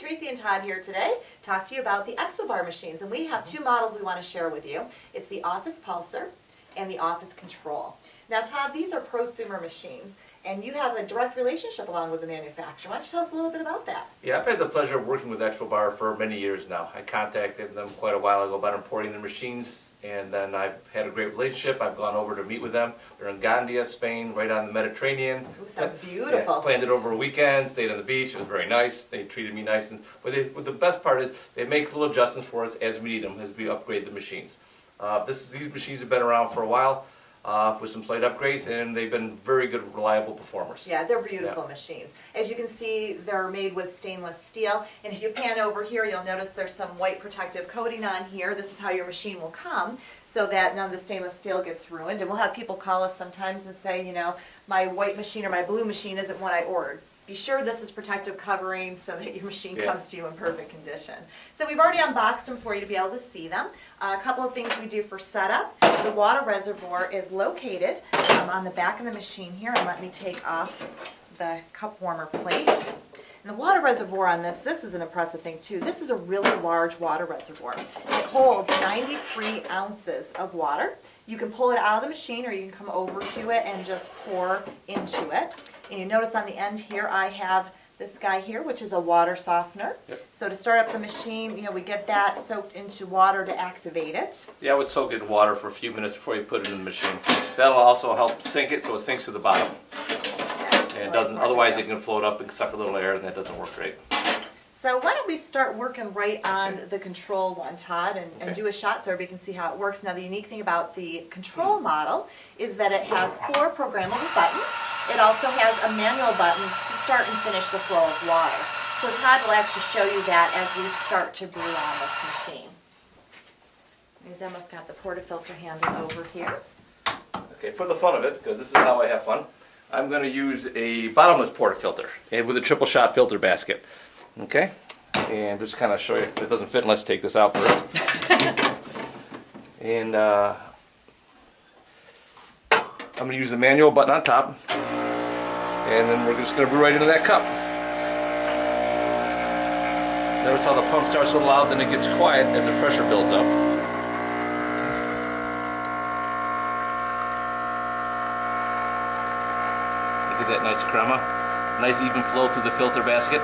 Tracy and Todd here today to talk to you about the Expobar machines, and we have two models we want to share with you. It's the Office Pulser and the Office Control. Now Todd, these are prosumer machines, and you have a direct relationship along with the manufacturer. Why don't you tell us a little bit about that? Yeah, I've had the pleasure of working with Expobar for many years now. I contacted them quite a while ago about importing their machines, and then I've had a great relationship. I've gone over to meet with them. They're in Gandia, Spain, right on the Mediterranean. Ooh, sounds beautiful. Yeah, planned it over a weekend, stayed on the beach. It was very nice. They treated me nice. And but the best part is they make little adjustments for us as we need them, as we upgrade the machines. These machines have been around for a while. With some slight upgrades, and they've been very good, reliable performers. Yeah, they're beautiful machines. As you can see, they're made with stainless steel, and if you pan over here, you'll notice there's some white protective coating on here. This is how your machine will come, so that none of the stainless steel gets ruined. And we'll have people call us sometimes and say, you know, my white machine or my blue machine isn't what I ordered. Be sure this is protective covering so that your machine comes to you in perfect condition. So we've already unboxed them for you to be able to see them. A couple of things we do for setup. The water reservoir is located on the back of the machine here, and let me take off the cup warmer plate. And the water reservoir on this is an impressive thing too. This is a really large water reservoir. It holds 93 ounces of water. You can pull it out of the machine, or you can come over to it and just pour into it. And you notice on the end here I have this guy here, which is a water softener. Yep. So to start up the machine, you know, we get that soaked into water to activate it. Yeah, I would soak it in water for a few minutes before you put it in the machine. That'll also help sink it so it sinks to the bottom. And it doesn't, otherwise it can float up and suck a little air, and that doesn't work great. So why don't we start working right on the control one, Todd, and do a shot so everybody can see how it works. Now the unique thing about the control model is that it has 4 programmable buttons. It also has a manual button to start and finish the flow of water. So Todd will actually show you that as we start to brew on this machine. He's almost got the portafilter handle over here. Okay, for the fun of it, because this is how I have fun, I'm going to use a bottomless portafilter and with a triple shot filter basket. Okay, and just kind of show you, it doesn't fit unless you take this out first. And I'm going to use the manual button on top, and then we're just going to brew right into that cup. Notice how the pump starts so loud, then it gets quiet as the pressure builds up. Look at that nice crema, nice even flow through the filter basket.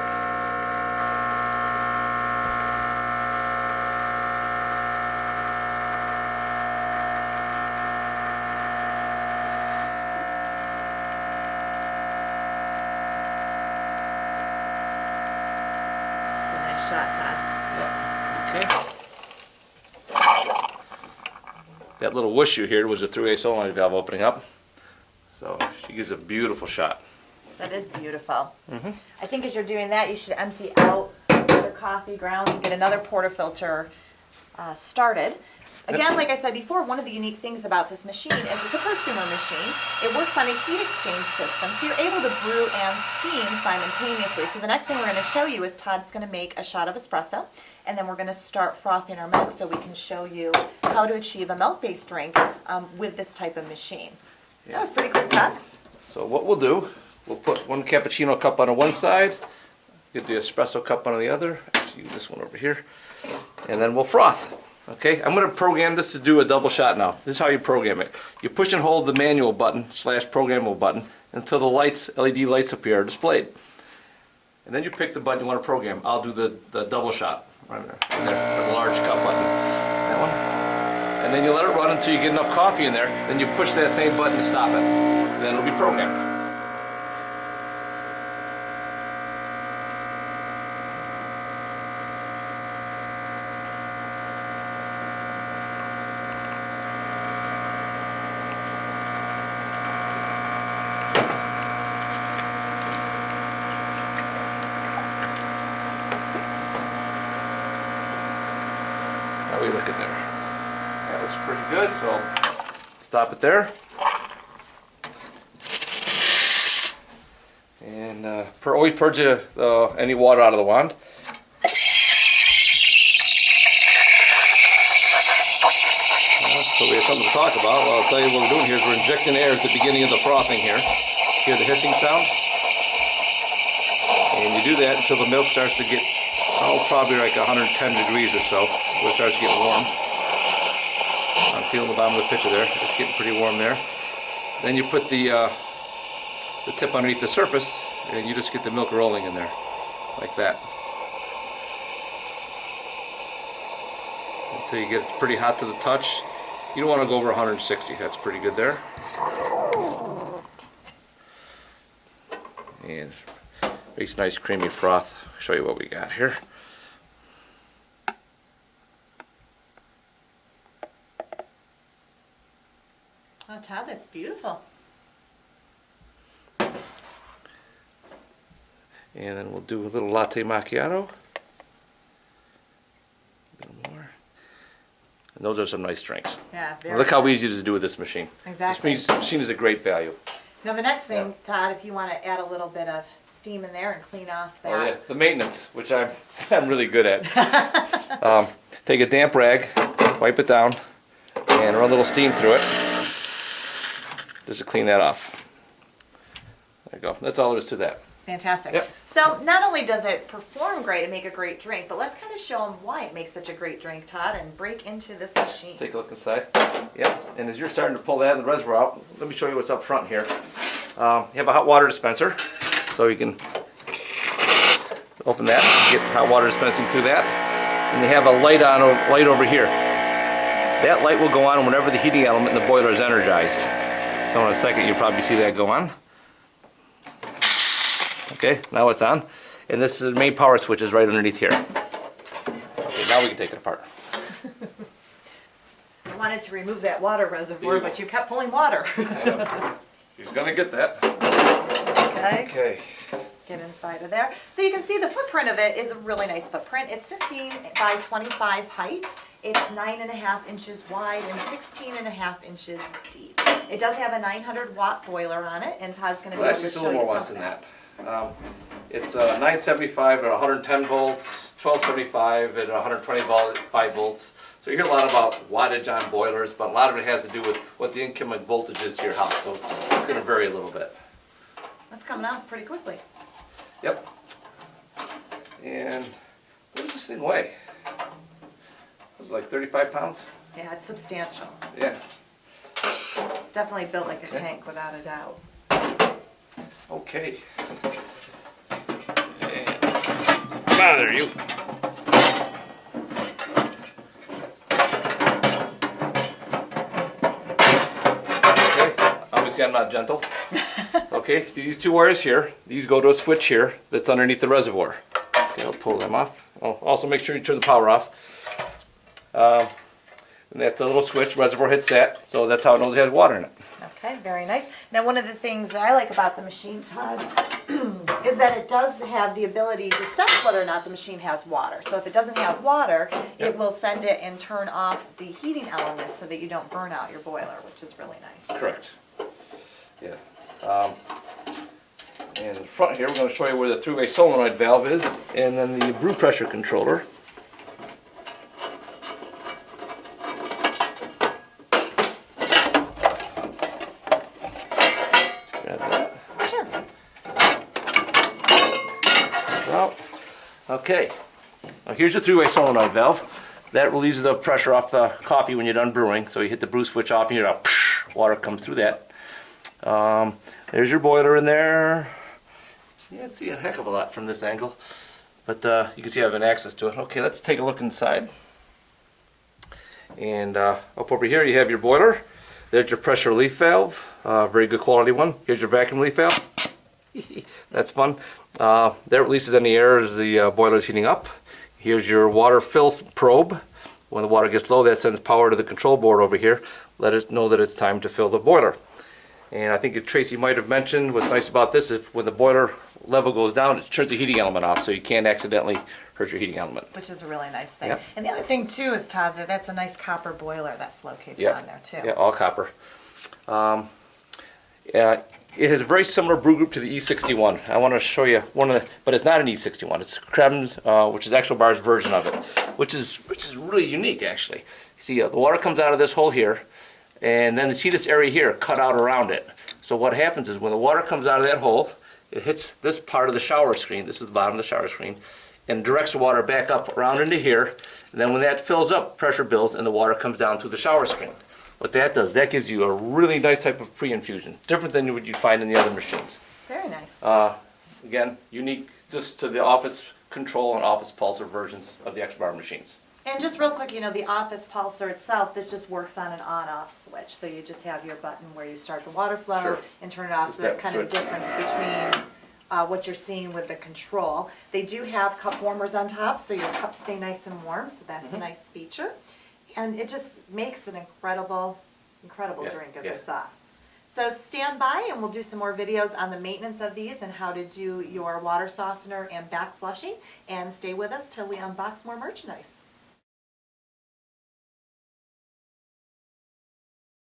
Shot, Todd. Yeah. Okay. That little whoosh you heard was a 3-way solenoid valve opening up. So she gives a beautiful shot. That is beautiful. I think as you're doing that, you should empty out the coffee grounds and get another portafilter started. Again, like I said before, one of the unique things about this machine is it's a prosumer machine. It works on a heat exchange system, so you're able to brew and steam simultaneously. So the next thing we're going to show you is Todd's going to make a shot of espresso, and then we're going to start frothing our milk so we can show you how to achieve a milk-based drink with this type of machine. Yeah. That was pretty cool, Todd. So what we'll do, we'll put one cappuccino cup on one side, get the espresso cup on the other, actually use this one over here, and then we'll froth. Okay, I'm going to program this to do a double shot now. This is how you program it. You push and hold the manual button / programmable button until the lights, LED lights appear displayed. And then you pick the button you want to program. I'll do the double shot right there, the large cup button. That one. And then you let it run until you get enough coffee in there. Then you push that same button to stop it. And then it'll be programmed. How we look at there? That looks pretty good, so I'll stop it there. And always purge any water out of the wand. So we have something to talk about. Well, I'll tell you what we're doing here is we're injecting air at the beginning of the frothing here. Hear the hissing sound? And you do that until the milk starts to get Oh, probably like 110 degrees or so, where it starts to get warm. I'm feeling the bottom of the pitcher there. It's getting pretty warm there. Then you put the tip underneath the surface, and you just get the milk rolling in there, like that. Until you get it pretty hot to the touch. You don't want to go over 160. That's pretty good there. And makes nice creamy froth. I'll show you what we got here. Oh, Todd, that's beautiful. And then we'll do a little latte macchiato. A little more. And those are some nice drinks. Yeah, very Look how nice. easy it is to do with this machine. Exactly. This machine is a great value. Now the next thing, Todd, if you want to add a little bit of steam in there and clean off that. Oh yeah, the maintenance, which I'm really good at. Take a damp rag, wipe it down, and run a little steam through it, just to clean that off. There you go. That's all there is to that. Fantastic. Yep. So not only does it perform great and make a great drink, but let's kind of show them why it makes such a great drink, Todd, and break into this machine. Take a look inside. Yep. And as you're starting to pull that in the reservoir out, let me show you what's up front here. You have a hot water dispenser, so you can open that, get hot water dispensing through that, and they have a light over here. That light will go on whenever the heating element in the boiler is energized. So in a second you'll probably see that go on. Okay, now it's on. And this is the main power switch is right underneath here. Okay, now we can take it apart. I wanted to remove that water reservoir, but you kept pulling water. He's gonna get that. Okay. Okay. Get inside of there. So you can see the footprint of it is a really nice footprint. It's 15 by 25 height. It's 9.5 inches wide and 16.5 inches deep. It does have a 900 watt boiler on it, and Todd's going to be Well, able actually, to it's a show little you more some watts of than that. that. It's 975 at 110 volts, 1275 at 125 volts. So you hear a lot about wattage on boilers, but a lot of it has to do with what the incoming voltage is to your house. So it's going to vary a little bit. That's coming off pretty quickly. Yep. And what does this thing weigh? Was it like 35 pounds? Yeah, it's substantial. Yeah. It's definitely built like a tank, without a doubt. Okay. And bother you. Okay. Obviously, I'm not gentle. Okay, so these two wires here, these go to a switch here that's underneath the reservoir. Okay, I'll pull them off. Oh, also make sure you turn the power off. And that's a little switch, reservoir hits that, so that's how it knows it has water in it. Okay, very nice. Now, one of the things that I like about the machine, Todd, is that it does have the ability to sense whether or not the machine has water. So if it doesn't have water, it will send it and turn off the heating elements so that you don't burn out your boiler, which is really nice. Correct. Yeah. And in the front here, we're going to show you where the three-way solenoid valve is, and then the brew pressure controller. Grab that. Sure. Well, okay. Now here's your three-way solenoid valve. That relieves the pressure off the coffee when you're done brewing. So you hit the brew switch off, and you hear water comes through that. There's your boiler in there. You can't see a heck of a lot from this angle, but you can see I have an access to it. Okay, let's take a look inside. And up over here you have your boiler. There's your pressure relief valve, very good quality one. Here's your vacuum relief valve. That's fun. That releases any air as the boiler is heating up. Here's your water fill probe. When the water gets low, that sends power to the control board over here. Let us know that it's time to fill the boiler. And I think Tracy might have mentioned what's nice about this is when the boiler level goes down, it turns the heating element off, so you can't accidentally hurt your heating element. Which is a really nice thing. Yep. And the other thing too is, Todd, that that's a nice copper boiler that's located Yeah. on there too. Yeah, all copper. It has a very similar brew group to the E61. I want to show you one of the, but it's not an E61. It's Krem's, which is Expobar's version of it, which is really unique actually. See, the water comes out of this hole here, and then you see this area here cut out around it. So what happens is when the water comes out of that hole, it hits this part of the shower screen. This is the bottom of the shower screen, and directs the water back up around into here. And then when that fills up, pressure builds and the water comes down through the shower screen. What that does, that gives you a really nice type of pre-infusion, different than what you'd find in the other machines. Very nice. Again, unique just to the Office Control and Office Pulser versions of the Expobar machines. And just real quick, you know, the Office Pulser itself, this just works on an on-off switch. So you just have your button where you start the water flow Sure. and turn it off. So that's kind of the difference between what you're seeing with the Control. They do have cup warmers on top, so your cups stay nice and warm, so that's a nice feature. And it just makes an incredible Yeah, drink, as yeah. I saw. So stand by and we'll do some more videos on the maintenance of these and how to do your water softener and back flushing. And stay with us till we unbox more merchandise.